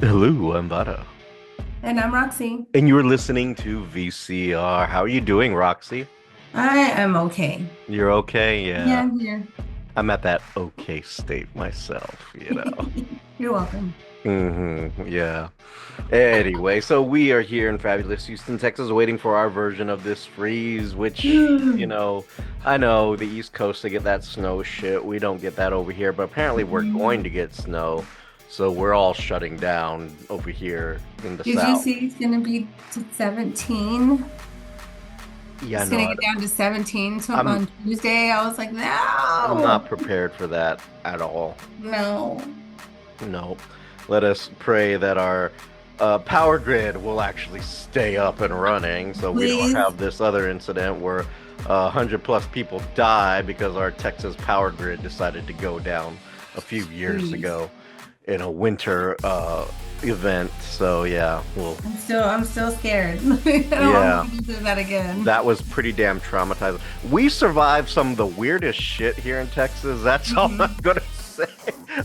Hello, I'm Vara. And I'm Roxy. And you're listening to VCR. How are you doing, Roxy? I am okay. You're okay? Yeah, Yeah. I'm here. I'm at that okay state myself. You're welcome. Yeah. Anyway, so we are here in fabulous Houston, Texas, waiting for our version of this freeze, which, I know the East Coast, they get that snow shit. We don't get that over here, but apparently we're going Mhm. to get snow. So we're all shutting down over here in the Did you South. see it's gonna be to 17? Yeah, It's no, gonna get down to 17 I'm on Tuesday. I was like, I'm not no, prepared for that at all. no. No. Let us pray that our power grid will actually stay up and running so we don't Please. have this other incident where 100 plus people die because our Texas power grid decided to go down a few years Please. ago in a winter event. So yeah, well, I'm still scared. I don't want yeah, to go through that again. that was pretty damn traumatizing. We survived some of the weirdest shit here in Texas. That's all I'm Mhm. gonna say.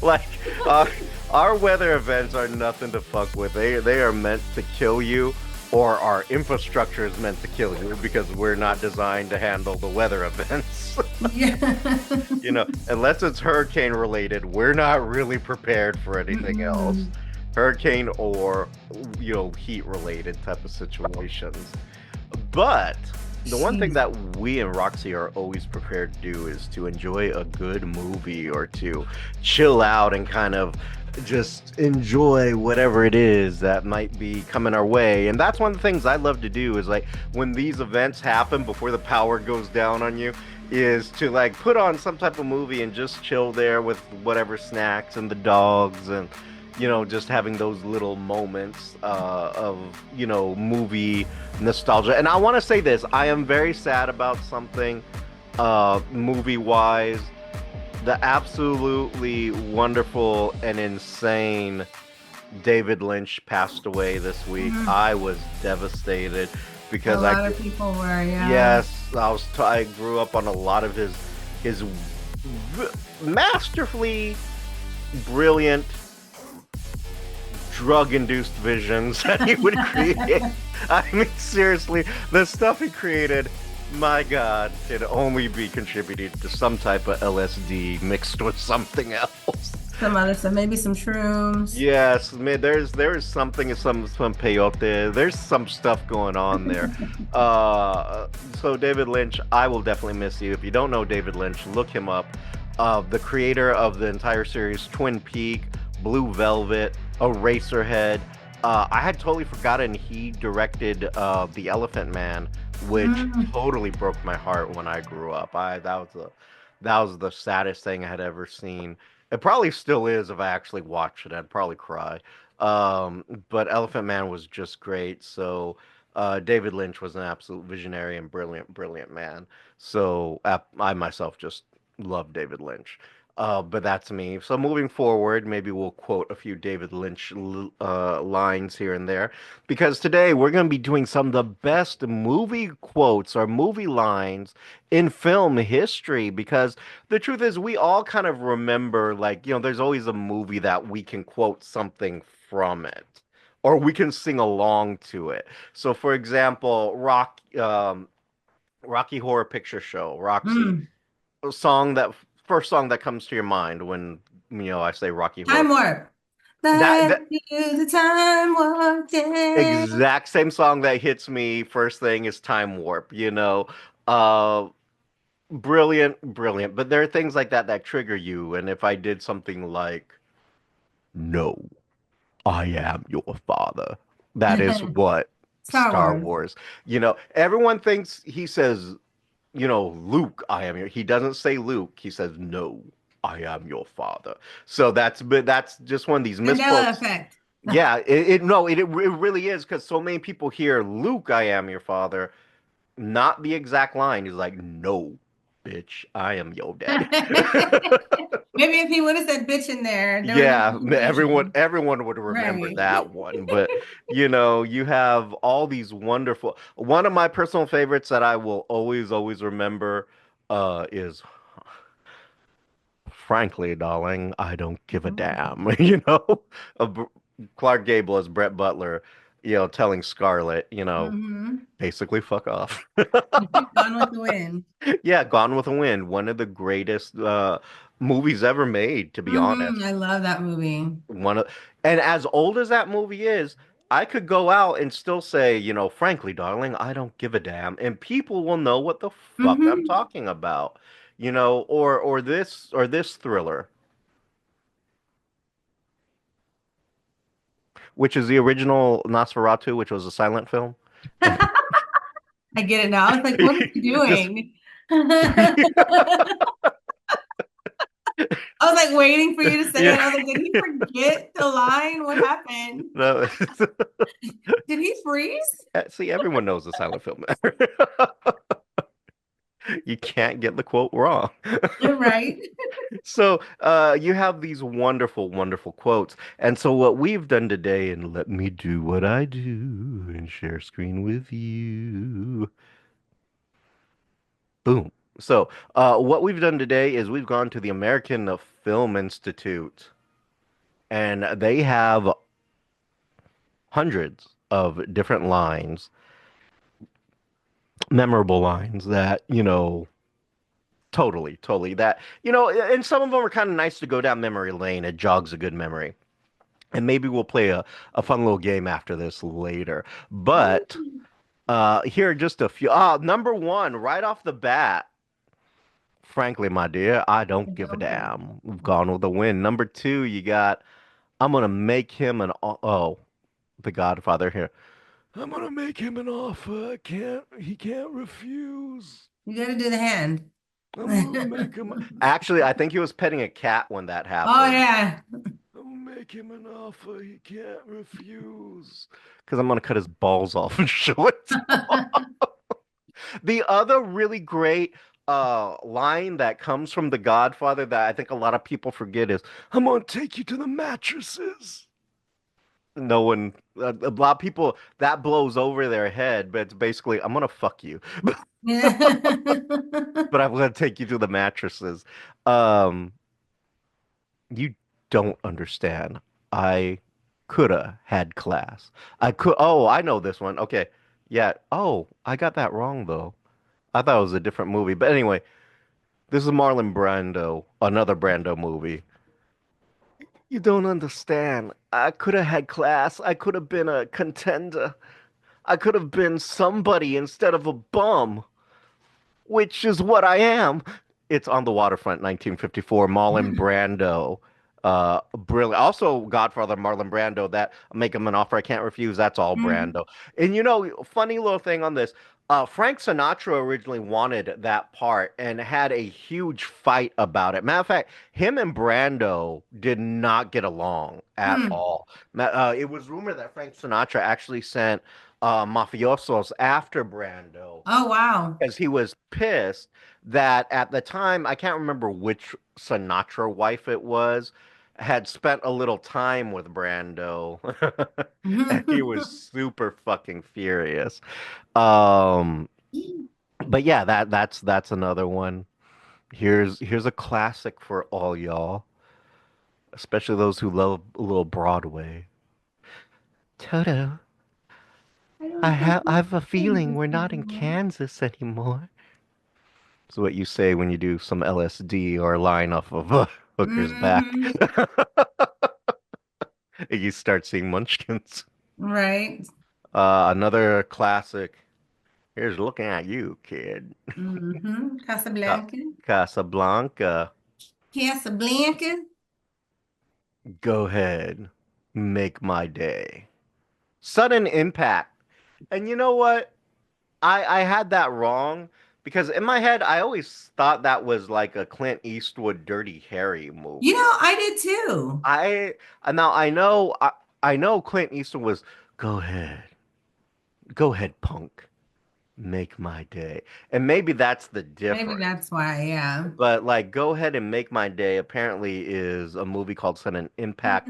Like, uh, our weather events are nothing to fuck with. They are meant to kill you, or our infrastructure is meant to kill you because we're not designed to handle the weather events. Yeah. Unless it's hurricane related, we're not really prepared for anything else. Mm-mm. Hurricane or heat related type of situations. But the one thing Jeez. that we and Roxy are always prepared to do is to enjoy a good movie or to chill out and kind of just enjoy whatever it is that might be coming our way. And that's one of the things I love to do is like when these events happen before the power goes down on you, is to like put on some type of movie and just chill there with whatever snacks and the dogs and just having those little moments of movie nostalgia. And I want to say this: I am very sad about something, movie wise. The absolutely wonderful and insane David Lynch passed away this week. Mm. I was devastated A because lot of people were, yeah. yes, I grew up on a lot of his masterfully brilliant drug-induced visions that he would create. I mean, seriously, the stuff he created, my God, can only be contributed to some type of LSD mixed with something else. Some other stuff, maybe some shrooms. Yes, man, there's something, some peyote. There's some stuff going on there. Uh, so David Lynch, I will definitely miss you. If you don't know David Lynch, look him up. The creator of the entire series Twin Peak, Blue Velvet, Eraserhead. I had totally forgotten he directed The Elephant Man, which Mm. totally broke my heart when I grew up. I that was the saddest thing I had ever seen. It probably still is if I actually watched it. I'd probably cry. But Elephant Man was just great. So David Lynch was an absolute visionary and brilliant, brilliant man. So I myself just love David Lynch. But that's me. So moving forward, maybe we'll quote a few David Lynch lines here and there, because today we're going to be doing some of the best movie quotes or movie lines in film history. Because the truth is, we all kind of remember, like, there's always a movie that we can quote something from it, or we can sing along to it. So, for example, Rocky Horror Picture Show, Roxy, Mm. a song that first song that comes to your mind when I say Rocky Horror. Time warp. That Let's do the time warp day. exact same song that hits me first thing is Time Warp. Uh, brilliant, brilliant. But there are things like that that trigger you, and if I did something like "No, I am your father," that is what Star Star Wars. Wars. Everyone thinks he says Luke, I am your. He doesn't say Luke. He says, no, I am your father. So that's just one of these Mandela misquotes. effect. Yeah, it really is because so many people hear Luke, I am your father, not the exact line. He's like, no, bitch, I am your daddy. Maybe if he would have said bitch in there, there would have been Yeah, everyone confusion. everyone would remember Right. that one, but you have all these wonderful. One of my personal favorites that I will always remember is frankly, darling, I don't give a damn. A Clark Gable as Brett Butler, telling Scarlett, Hmm. basically fuck off. Gone with the Wind. Yeah, Gone with the Wind, one of the greatest movies ever made, to be honest. I love that movie. One of, and as old as that movie is, I could go out and still say, frankly, darling, I don't give a damn, and people will know what the fuck I'm Hmm. talking about, or this thriller, which is the original Nosferatu, which was a silent film. And I get it now. I was like, what is he just doing? I was like waiting for you to say yeah, it. I was like, did he forget the line? What happened? no. Did he freeze? See, everyone knows the silent film. You can't get the quote wrong. You're right. So, you have these wonderful, wonderful quotes. And so, what we've done today, and let me do what I do and share screen with you. Boom. So, what we've done today is we've gone to the American Film Institute, and they have hundreds of different lines, memorable lines that, totally, totally, that, and some of them are kind of nice to go down memory lane. It jogs a good memory. And maybe we'll play a fun little game after this later. But here are just a few. Number one, right off the bat, frankly, my dear, I don't give a damn. We've gone with the win. Number two, you got, I'm gonna make him oh, the Godfather here. I'm gonna make him an offer. He can't refuse. You got to do the hand. I'm gonna make him. Actually, I think he was petting a cat when that Oh happened. yeah. I'll make him an offer he can't refuse. Because I'm gonna cut his balls off and show it. The other really great line that comes from The Godfather that I think a lot of people forget is, "I'm gonna take you to the mattresses." No one, a lot of people that blows over their head, but it's basically, "I'm gonna fuck you," but I'm gonna take you to the mattresses. Um, You don't understand. I coulda had class. I could. Oh, I know this one. Okay. Yeah. Oh, I got that wrong though. I thought it was a different movie. But anyway, this is Marlon Brando, another Brando movie. You don't understand. I could have had class. I could have been a contender. I could have been somebody instead of a bum, which is what I am. It's On the Waterfront, 1954. Marlon Brando. Brilliant. Also, Godfather Marlon Brando. That Make Him an Offer I Can't Refuse. That's all Mhm. Brando. And funny little thing on this. Frank Sinatra originally wanted that part and had a huge fight about it. Matter of fact, him and Brando did not get along at Hmm. all. It was rumored that Frank Sinatra actually sent mafiosos after Brando Oh wow. because he was pissed that at the time, I can't remember which Sinatra wife it was, had spent a little time with Brando. And he was super fucking furious. Um, but yeah, that's another one. Here's a classic for all y'all, especially those who love a little Broadway. Toto, I I don't think have I it's have a feeling Kansas we're not in anymore. Kansas anymore. It's what you say when you do some LSD or a line off of a hooker's back. Hmm. You start seeing munchkins. Right. Another classic. Here's looking at you, kid. Ca- Casablanca. Casablanca. Casablanca. Go ahead. Make my day. Sudden impact. And you know what? I had that wrong because in my head I always thought that was like a Clint Eastwood Dirty Harry You movie. know, I did too. I now I know Clint Eastwood was go ahead, punk, make my day, and maybe that's the Maybe difference. that's why, yeah. But like, go ahead and make my day apparently is a movie called Sudden Impact,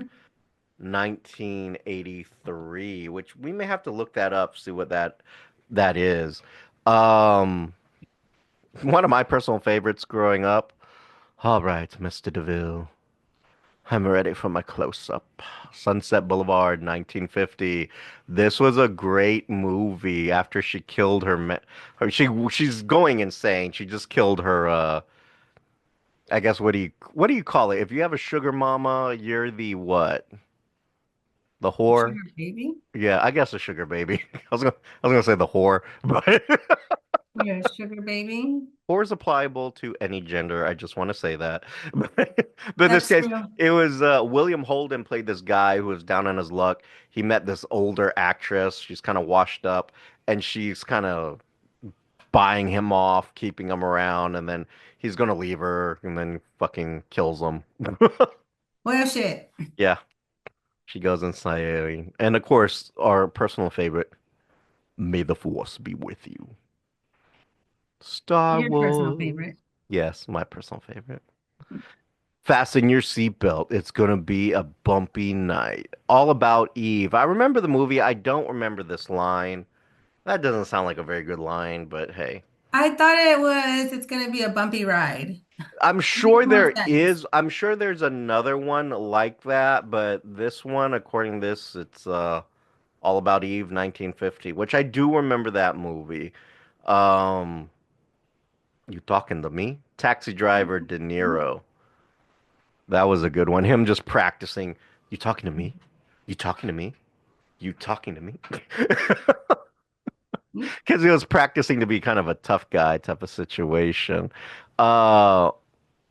1983, which we may have to look that up, see what that is. Um, One of my personal favorites growing up. All right, Mr. DeVille. I'm ready for my close-up. Sunset Boulevard, 1950. This was a great movie. After she killed she's going insane. She just killed her. I guess what do you call it? If you have a sugar mama, you're the what? The whore? Sugar baby? Yeah, I guess a sugar baby. I was gonna say the whore, but You're a sugar baby. whore is applicable to any gender. I just want to say that. But in this That's case, true. it was William Holden played this guy who was down on his luck. He met this older actress. She's kind of washed up, and she's kind of buying him off, keeping him around, and then he's gonna leave her, and then fucking kills him. Well, shit. Yeah, she goes insane. And of course, our personal favorite, May the Force be with you. Star Your personal Wars. favorite. Yes, my personal favorite. Fasten your seatbelt. It's gonna be a bumpy night. All About Eve. I remember the movie. I don't remember this line. That doesn't sound like a very good line, but hey. I thought it's gonna be a bumpy ride. I'm Makes sure more there sense. is. I'm sure there's another one like that, but this one, according to this, it's All About Eve 1950, which I do remember that movie. Um, you talking to me? Taxi Driver De Niro. That was a good one. Him just practicing. You talking to me? You talking to me? You talking to me? Because he was practicing to be kind of a tough guy type of situation. Uh,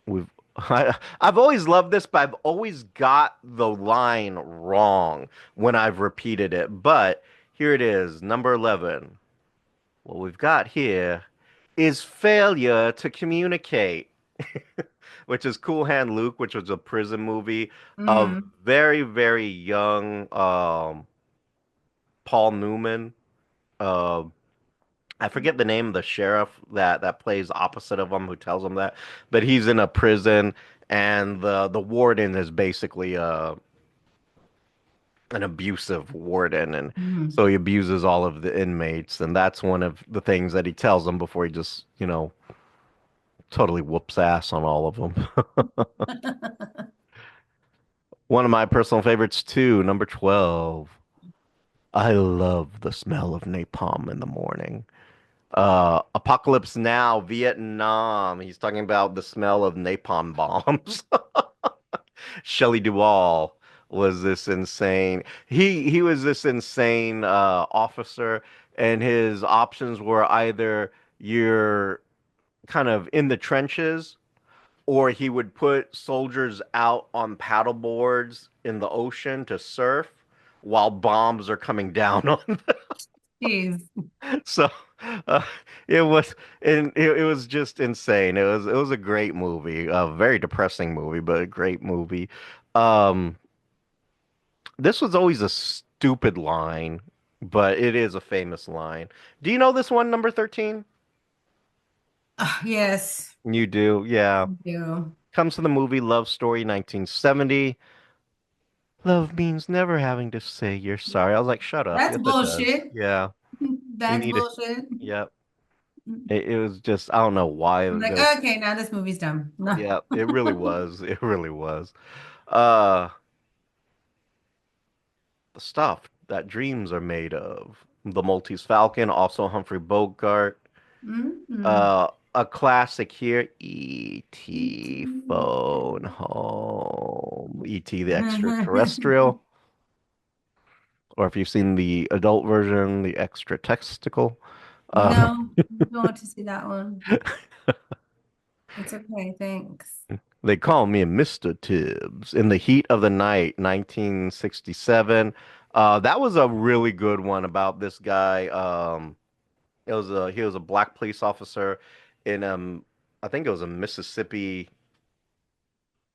we've I've always loved this, but I've always got the line wrong when I've repeated it. But here it is, number 11. What we've got here is failure to communicate, which is Cool Hand Luke, which was a prison movie of Mm, very, very young Paul Newman. Uh, I forget the name of the sheriff that plays opposite of him, who tells him that, but he's in a prison, and the warden is basically an abusive warden, and mm. so he abuses all of the inmates, and that's one of the things that he tells them before he just, totally whoops ass on all of them. One of my personal favorites too, number 12. I love the smell of napalm in the morning. Apocalypse Now, Vietnam. He's talking about the smell of napalm bombs. Shelley Duvall was this insane. He was this insane officer, and his options were either you're kind of in the trenches, or he would put soldiers out on paddle boards in the ocean to surf while bombs are coming down on them. Jeez. So uh, it was it was just insane. It was a great movie, a very depressing movie, but a great movie. Um, this was always a stupid line, but it is a famous line. Do you know this one, number 13? Ah, yes, You do, yeah. I do. Comes to the movie Love Story 1970. Love means never having to say you're sorry. I was like, shut up. That's Yes, it does. bullshit. Yeah, you That's need it. bullshit. Yep. It was just, I don't know why I'm like, there was, okay, now this movie's dumb. No. yeah, it really was. It really was. Uh, the stuff that dreams are made of. The Maltese Falcon, also Humphrey Bogart. Mm-mm. A classic here, E.T. Phone Home. E.T. the Extraterrestrial. Or if you've seen the adult version, the Extra Testicle. Uh, No, don't want to see that one. It's okay, thanks. they call me Mr. Tibbs. In the Heat of the Night, 1967. That was a really good one about this guy. He was a black police officer in I think it was a Mississippi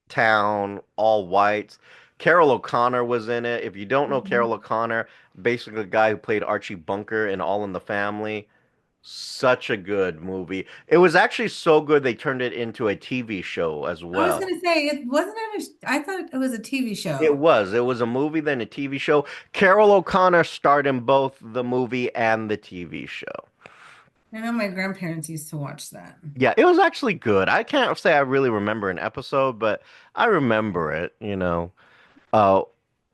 town, all whites. Carol O'Connor was in it. If you don't know Carol Mhm. O'Connor, basically the guy who played Archie Bunker in All in the Family. Such a good movie. It was actually so good they turned it into a TV show as I was well. gonna say it wasn't I thought it was a TV It show. was. It was a movie, then a TV show. Carol O'Connor starred in both the movie and the TV show. I know my grandparents used to watch that. Yeah, it was actually good. I can't say I really remember an episode, but I remember it, you know. Uh,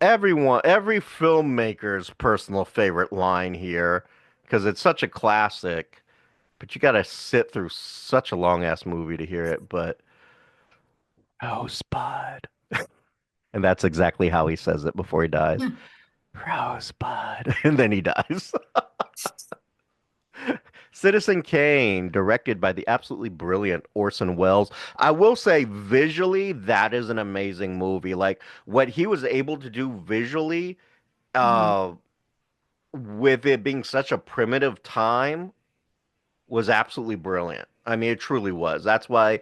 every filmmaker's personal favorite line here, because it's such a classic, but you gotta sit through such a long ass movie to hear it. But Rosebud, and that's exactly how he says it before he dies. Rosebud, and then he dies. Citizen Kane, directed by the absolutely brilliant Orson Welles. I will say, visually, that is an amazing movie. Like what he was able to do visually, Mhm. uh, with it being such a primitive time was absolutely brilliant. I mean, it truly was. That's why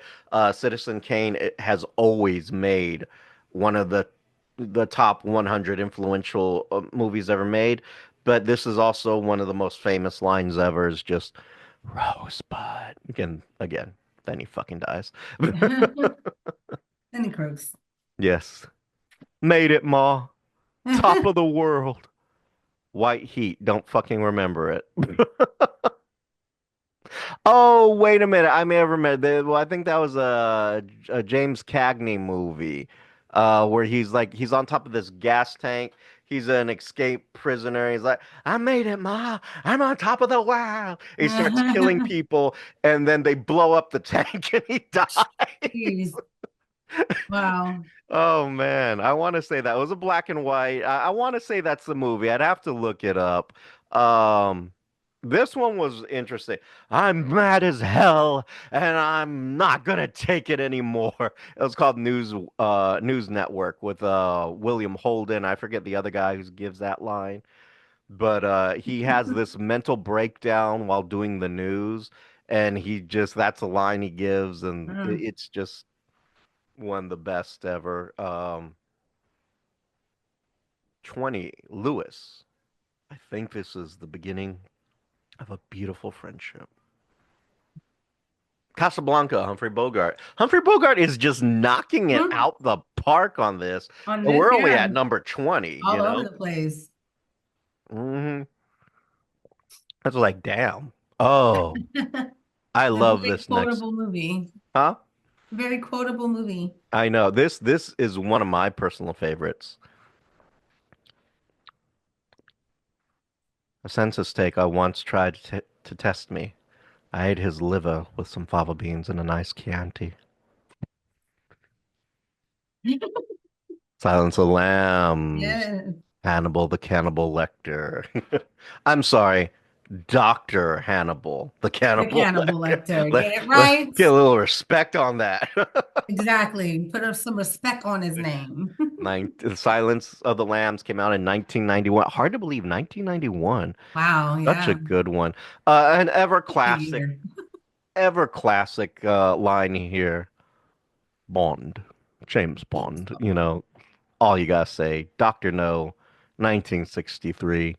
Citizen Kane has always made one of the top 100 influential movies ever made. But this is also one of the most famous lines ever. Is just Rosebud again. Then he fucking dies. Any crooks. Yes, made it, Ma. Top of the world. White heat. Don't fucking remember it. Oh, wait a minute. I may have remembered. Well, I think that was a James Cagney movie, where he's on top of this gas tank. He's an escaped prisoner. He's like, "I made it, Ma. I'm on top of the world." He starts killing people, and then they blow up the tank, and he dies. Jeez. Wow. Oh man, I want to say that it was a black and white. I want to say that's the movie. I'd have to look it up. Um, this one was interesting. I'm mad as hell, and I'm not gonna take it anymore. It was called News Network with William Holden. I forget the other guy who gives that line, but he has this mental breakdown while doing the news, and he just that's a line he gives, and Mm. it's just one of the best ever. 20, Lewis. I think this is the beginning of a beautiful friendship. Casablanca, Humphrey Bogart. Humphrey Bogart is just knocking it Hmm. out the park on this. On And this, we're only yeah, at number 20, you all over know? the place. Hmm. That's like, damn. Oh, I A love very this next. quotable movie. Huh? Very quotable movie. I know. This is one of my personal favorites. A census taker once tried to test me. I ate his liver with some fava beans and a nice Chianti. Silence of the Lambs. Yes. Hannibal the Cannibal Lecter. I'm sorry, Dr. Hannibal the The Cannibal Cannibal Lecter. Lecter. Let, Get it let right? get a little respect on that. Exactly. Put up some respect on his name. The Silence of the Lambs came out in 1991. Hard to believe, 1991. Wow, Such a yeah. good one. An Good year. ever classic line here. Bond, James Bond. You know, all you gotta say. Doctor No, 1963.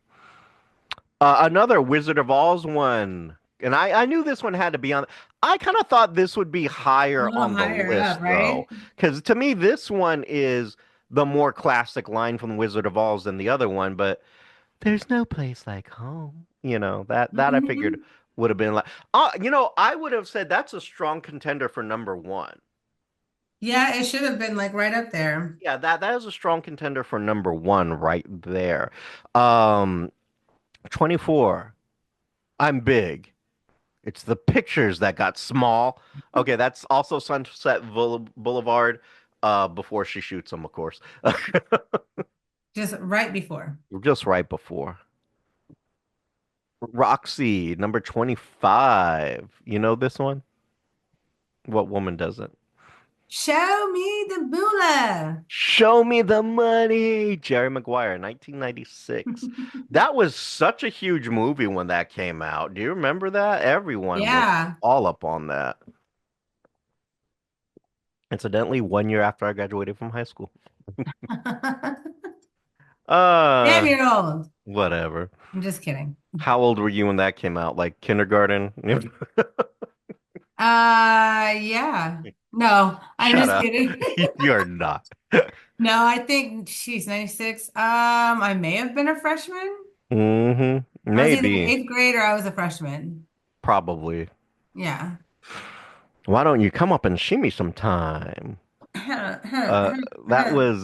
Another Wizard of Oz one. And I knew this one had to be on. I kind of thought this would be A higher little on the higher up, list, though. right? Because to me, this one is the more classic line from Wizard of Oz than the other one. But there's no place like home. You know, that I figured Hmm. would have been like, I would have said that's a strong contender for number one. Yeah, it should have been like right up there. Yeah, that is a strong contender for number one right there. Um, 24. I'm big. It's the pictures that got small. Okay, that's also Boulevard. Before she shoots him, of course. Just right before. Just right before. Roxy, number 25. You know this one? What woman doesn't? Show me the moolah. Show me the money. Jerry Maguire, 1996. That was such a huge movie when that came out. Do you remember that? Everyone was Yeah. all up on that. Incidentally, 1 year after I graduated from high school. Damn, Uh, you're old. Whatever. I'm just kidding. How old were you when that came out? Like kindergarten? Yeah. No, I'm Shut just up. kidding. You're not. No, I think she's 96. I may have been a freshman. Hmm. I was either in Maybe. eighth grade or I was a freshman. Probably. Yeah. Why don't you come up and see me sometime? Huh, huh, Uh, huh, that huh. was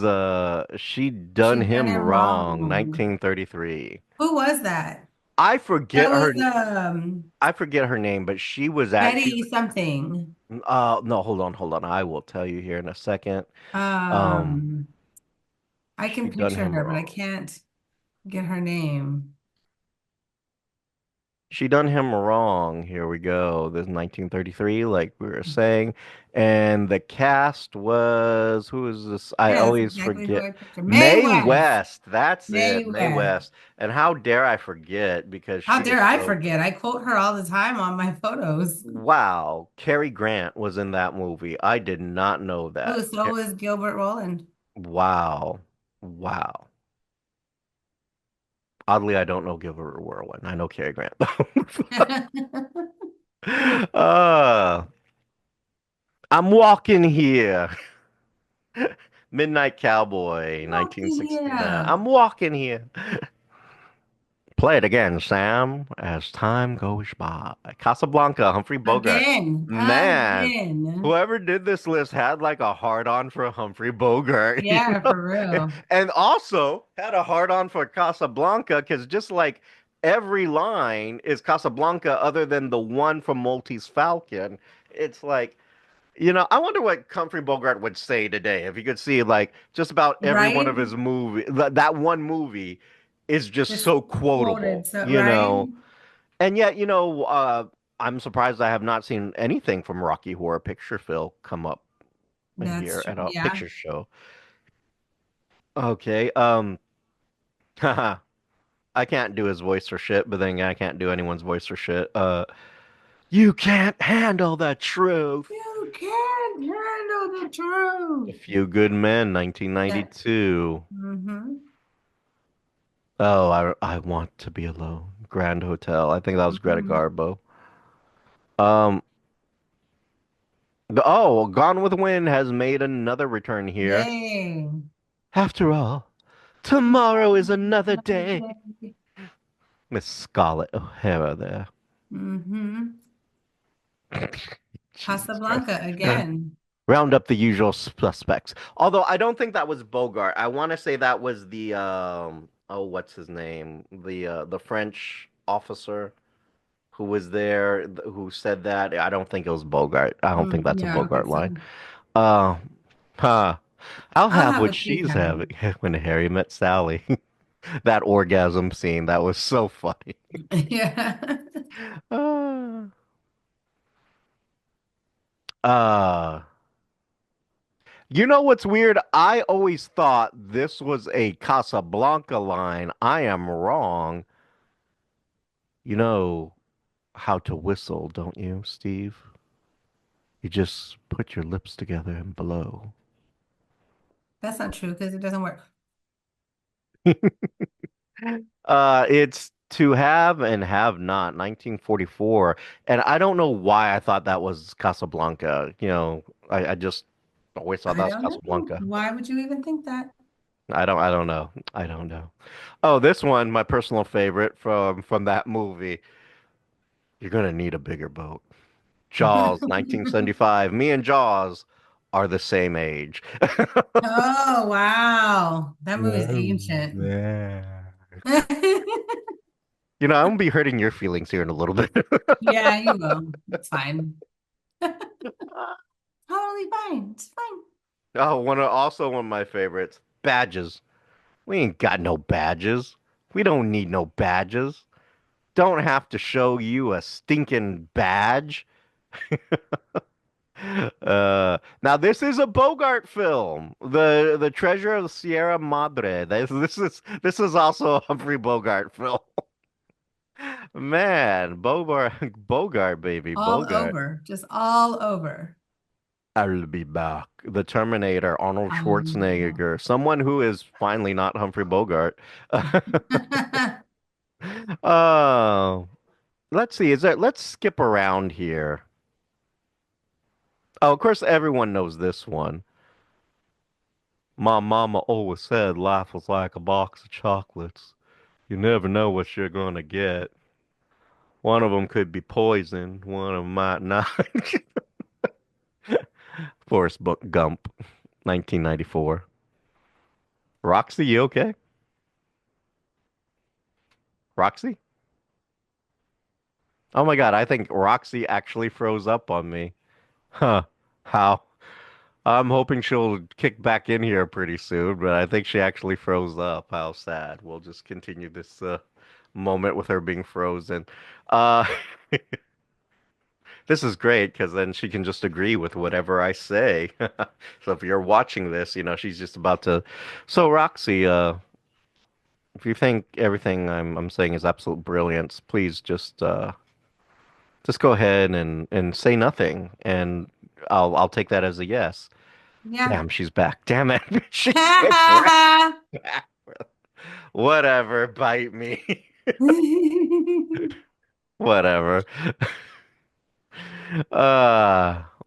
She Done She done Him him Wrong, wrong. 1933. Who was that? I That forget was her I forget her name, but she was at she Betty something. no, hold on. I will tell you here in a second. Um, Um, I she can done picture him her, but I wrong. can't get her name. She done him wrong. Here we go. This is 1933, like we were saying. And the cast was, who is this? I Yeah, that's always exactly who forget. I picture. Mae Mae West. West. That's it. Mae Mae West. West. And how dare I forget because How she was dare I so, forget? I quote her all the time on my photos. wow. Cary Grant was in that movie. I did not know that. Oh, so is Gilbert Roland. Wow. Wow. Oddly, I don't know Gilbert Whirlwind. I know Cary Grant. uh, I'm walking here. Midnight Cowboy, Walking 1969. here. I'm walking here. Play it again, Sam, as time goes by. Casablanca, Humphrey Bogart. Again. Man, Again. whoever did this list had like a hard on for Humphrey Bogart, you Yeah, know? for real. And also had a hard on for Casablanca because just like every line is Casablanca other than the one from Maltese Falcon. It's like, I wonder what Humphrey Bogart would say today if you could see like just about every one Right? of his movie. That one movie is just Just so quotable, quoted. So, right? and yet, I'm surprised I have not seen anything from Rocky Horror Picture Phil come up in That's here true. at a Yeah. picture show. Okay, haha, I can't do his voice for shit, but then again, I can't do anyone's voice for shit. You can't handle the truth. You can't handle the A truth. Few Good Men, Yeah. 1992. Mm-hmm. Oh, I want to be alone. Grand Hotel. I think that was Greta Mm-hmm. Garbo. Um, Gone with the Wind has made another return here. Yay. After all, tomorrow is another day. Miss Scarlett O'Hara there. Mm-hmm. Jesus Christ. Casablanca again. Round up the usual suspects. Although I don't think that was Bogart. I want to say that was the what's his name? The French officer who was there who said that. I don't think it was Bogart. I don't think Mm, that's a yeah, I don't think Bogart so. line. Uh, huh. I'll I'll have have what what she's she's having having. when Harry met Sally. That orgasm scene, that was so funny. Yeah. Uh, uh, you know what's weird? I always thought this was a Casablanca line. I am wrong. You know how to whistle, don't you, Steve? You just put your lips together and blow. That's not true because it doesn't work. It's To Have and Have Not, 1944. And I don't know why I thought that was Casablanca. I just always thought I that was don't know. Casablanca. Why would you even think that? I don't know. I don't know. Oh, this one, my personal favorite from that movie. You're gonna need a bigger boat. Jaws, 1975. Me and Jaws are the same age. Oh, wow. That movie's Mm, ancient. yeah. I'm gonna be hurting your feelings here in a little bit. Yeah, you will. It's fine. Totally fine. It's fine. Oh, one of my favorites, badges. We ain't got no badges. We don't need no badges. Don't have to show you a stinking badge. Now this is a Bogart film, the Treasure of the Sierra Madre. This is also a Humphrey Bogart film. Man, Bogart, baby, All Bogart. over. Just all over. I'll be back. The Terminator, Arnold Um, Schwarzenegger, someone who is finally not Humphrey Bogart. Oh, let's see. Let's skip around here. Oh, of course, everyone knows this one. My mama always said life was like a box of chocolates. You never know what you're gonna get. One of them could be poison. One of them might not. Forrest Gump, 1994. Roxy, you okay? Roxy? Oh my God, I think Roxy actually froze up on me. Huh. How? I'm hoping she'll kick back in here pretty soon, but I think she actually froze up. How sad. We'll just continue this moment with her being frozen. Uh, this is great because then she can just agree with whatever I say. So if you're watching this, she's just about to. So Roxy, if you think everything I'm saying is absolute brilliance, please just go ahead and say nothing, and I'll take that as a yes. Yeah. Damn, she's back. Damn it, she came right back. Whatever, bite me. Whatever.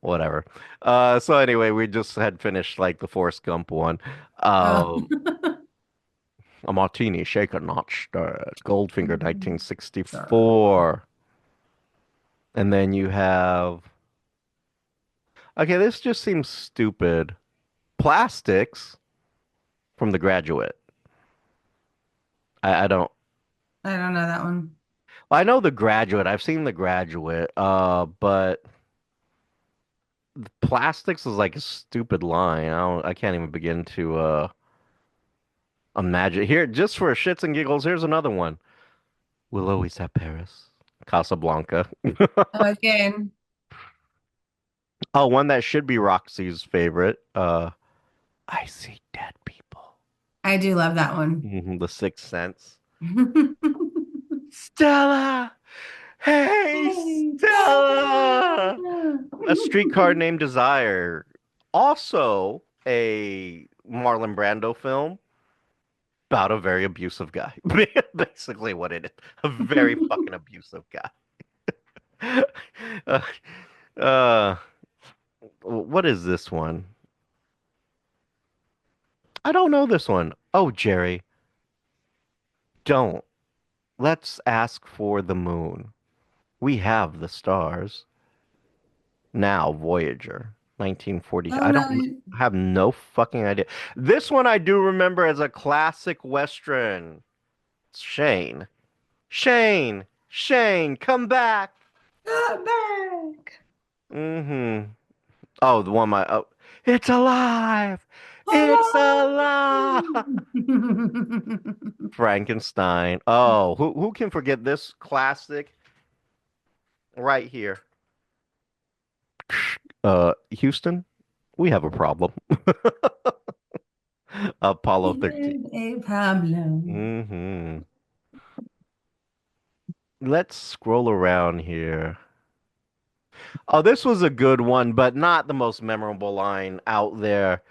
Whatever. So anyway, we just had finished like the Forrest Gump one. Oh. Um, a martini, shaken, not stirred. Goldfinger, Sure. 1964. And then you have. Okay, this just seems stupid. Plastics from The Graduate. I don't. I don't know that one. I know The Graduate. I've seen The Graduate. But plastics is like a stupid line. I can't even begin to imagine. Here, just for shits and giggles, here's another one. We'll always have Paris. Casablanca. Oh, again, Oh, one that should be Roxy's favorite. I see dead people. I do love that one. The Sixth Sense. Stella! Hey, Hey, Stella! Stella. A Streetcar Named Desire. Also a Marlon Brando film about a very abusive guy. Basically what it is. A very fucking abusive guy. Uh, uh, what is this one? I don't know this one. Oh, Jerry, don't. Let's ask for the moon. We have the stars. Now, Voyager, 1940. Oh I no, don't have no fucking idea. This one I do remember as a classic Western. Shane. Shane. Shane, come back. not back. Mm-hmm. Oh, the one it's alive. It's alive. Hello. Frankenstein. Oh, who can forget this classic right here? Houston, we have a problem. Apollo 13. A problem. Hmm. Let's scroll around here. Oh, this was a good one, but not the most memorable line out there.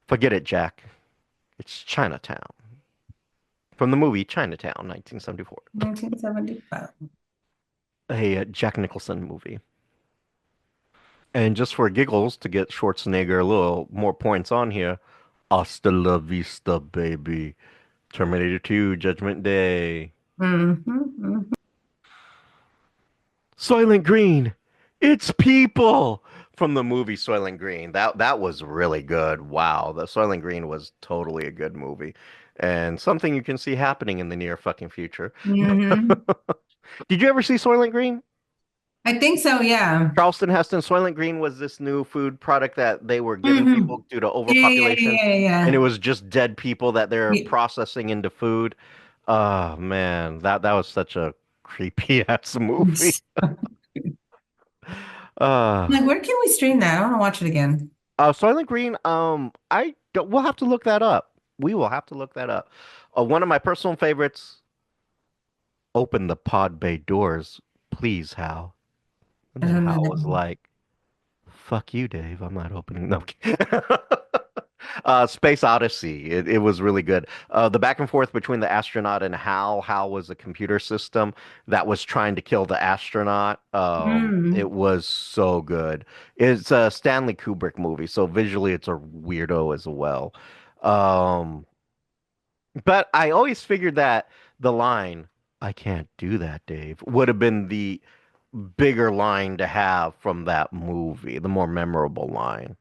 Forget it, Jack. It's Chinatown. From the movie Chinatown, 1974. 1975. A Jack Nicholson movie. And just for giggles, to get Schwarzenegger a little more points on here, Hasta la vista, baby. Terminator 2, Judgment Day. Mm-hmm. Soylent Green, it's people from the movie Soylent Green. That was really good. Wow, the Soylent Green was totally a good movie, and something you can see happening in the near fucking future. Mm-hmm. Did you ever see Soylent Green? I think so, yeah. Charleston Heston Soylent Green was this new food product that they were giving Mm-hmm. people due to Yeah, yeah, overpopulation, yeah, and it yeah, was just dead people that they're yeah. processing into food. Oh man, that was such a creepy ass movie. Uh Like, where can we stream that? I want to watch it again. Soylent Green, I don't, we'll have to look that up. We will have to look that up. One of my personal favorites, open the pod bay doors, please, Hal. And I then don't know Hal that was one. like, fuck you, Dave. I'm not opening. No. Space Odyssey. It was really good. The back and forth between the astronaut and Hal. Hal was a computer system that was trying to kill the astronaut. It Mm. was so good. It's a Stanley Kubrick movie, so visually it's a weirdo as well. Um, but I always figured that the line. I can't do that, Dave. Would have been the bigger line to have from that movie, the more memorable line.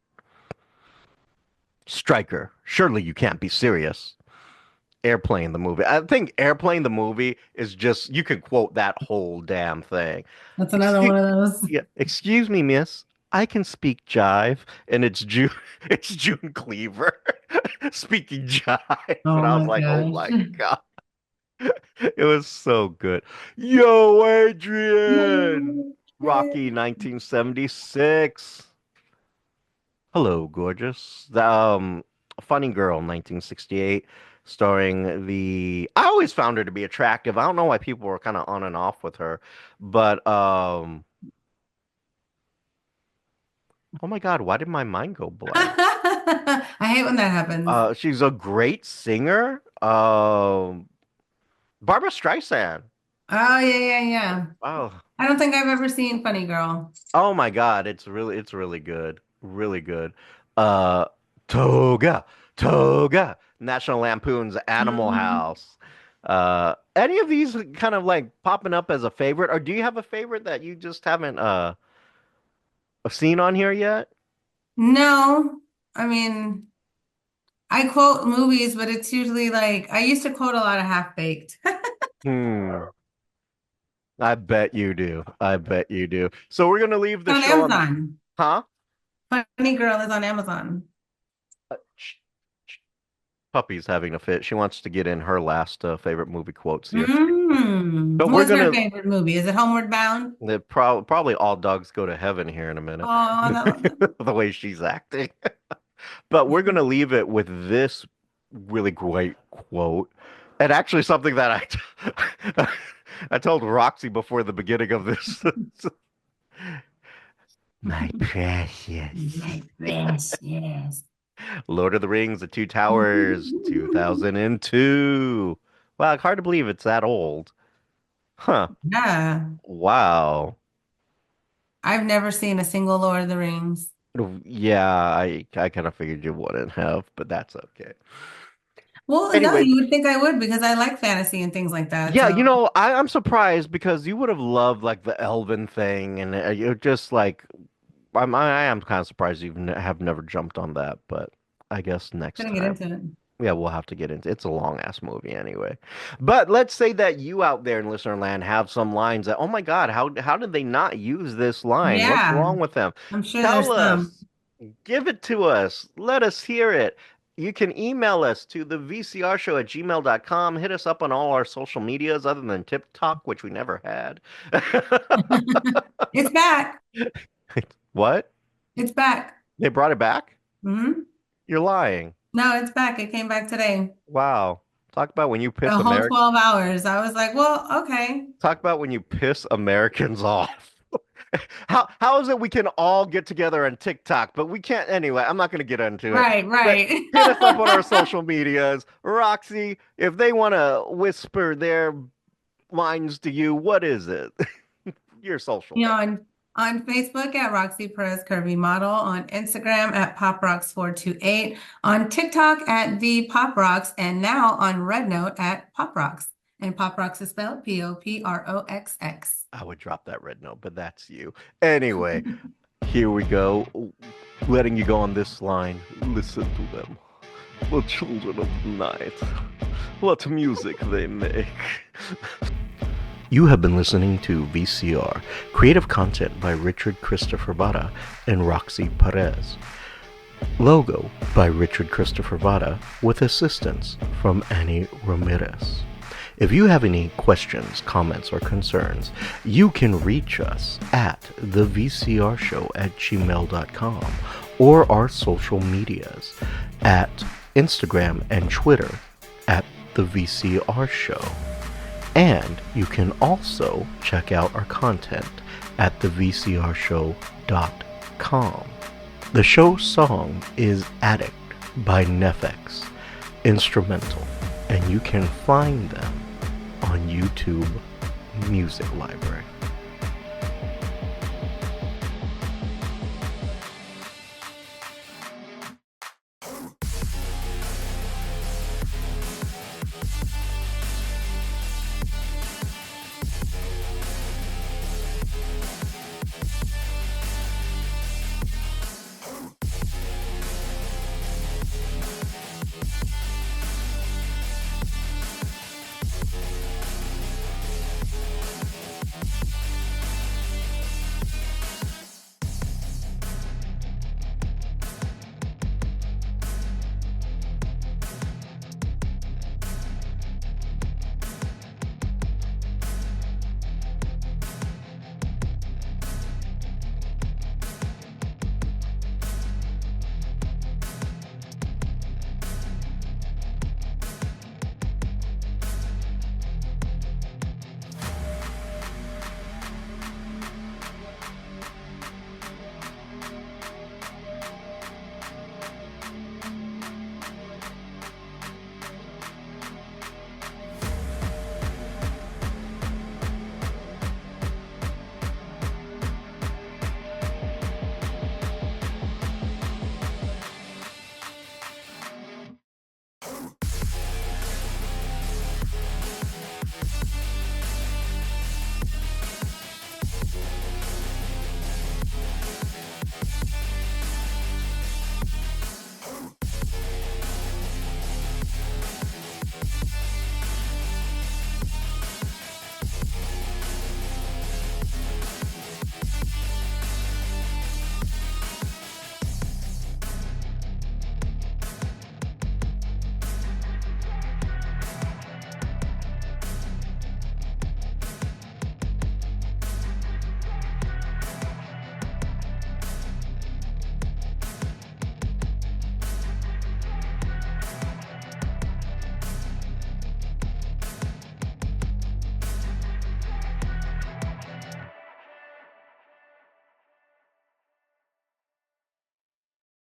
Stryker, surely you can't be serious. Airplane the movie. I think Airplane the movie is just you could quote that whole damn thing. That's another Excuse, one of those. yeah, excuse me, miss. I can speak jive, and it's June. It's June Cleaver speaking jive, and Oh I was my like, "Oh gosh. my god, it was so good." Yo, Adrian, No. Rocky 1976. Hello, gorgeous. Funny Girl, 1968, starring the. I always found her to be attractive. I don't know why people were kind of on and off with her, but oh my God, why did my mind go blank? I hate when that happens. She's a great singer. Barbara Streisand. Oh yeah, yeah, yeah. Oh, I don't think I've ever seen Funny Girl. oh my God, it's really good, really good. Uh, Toga, Toga, National Lampoon's Animal Mhm. House. Any of these kind of like popping up as a favorite, or do you have a favorite that you just haven't seen on here yet? No, I mean, I quote movies, but it's usually like I used to quote a lot of Half-Baked. Hmm. I bet you do. I bet you do. So we're gonna leave the On show on, Amazon. huh? Funny Girl is on Amazon. Puppy's having a fit. She wants to get in her last favorite movie quotes here. But we're What's her gonna favorite movie? Is it Homeward Bound? probably all dogs go to heaven here in a minute. Oh, that The way she's acting. But we're gonna leave it with this really great quote. And actually something that I told Roxy before the beginning of this. My precious. my precious. Lord of the Rings, The Two Towers, 2002. Wow, hard to believe it's that old. Huh. Yeah, Wow. I've never seen a single Lord of the Rings. Yeah, I kind of figured you wouldn't have, but that's okay. Well, no, Anyway, you would think I would because I like fantasy and things like that. yeah, So you know, I'm surprised because you would have loved like the Elven thing, and you're just like I am kind of surprised you have never jumped on that, but I guess next couldn't get time. into it. Yeah, we'll have to get into it's a long ass movie anyway. But let's say that you out there in listener land have some lines that, oh my God, how did they not use this line? What's Yeah, wrong with them? I'm sure Tell there's some. us, give it to us, let us hear it. You can email us to the VCR show at gmail.com. Hit us up on all our social medias other than TikTok, which we never had. It's back. What? It's back. They brought it back? Hmm. You're lying. No, it's back. It came back today. Wow. Talk about when you piss A whole America. 12 hours. I was like, well, okay. Talk about when you piss Americans off. How is it we can all get together on TikTok, but we can't anyway? I'm not going to get into it. Right, But right. hit us up on our social medias. Roxy, if they want to whisper their lines to you, what is it? Your social You know, link. on Facebook at Roxy Perez Curvy Model, on Instagram at PopRocks428, on TikTok at the Pop Rocks, and now on Red Note at Pop Rocks. And Pop Rocks is spelled Poproxx. I would drop that red note, but that's you. Anyway, here we go. Letting you go on this line. Listen to them. The children of the night. What music they make. You have been listening to VCR, creative content by Richard Christopher Vara and Roxy Perez. Logo by Richard Christopher Vara with assistance from Annie Ramirez. If you have any questions, comments, or concerns, you can reach us at thevcrshow at gmail.com or our social medias at Instagram and Twitter at the VCR Show. And you can also check out our content at thevcrshow.com. The show's song is Addict by Nefex, instrumental, and you can find them on YouTube Music Library.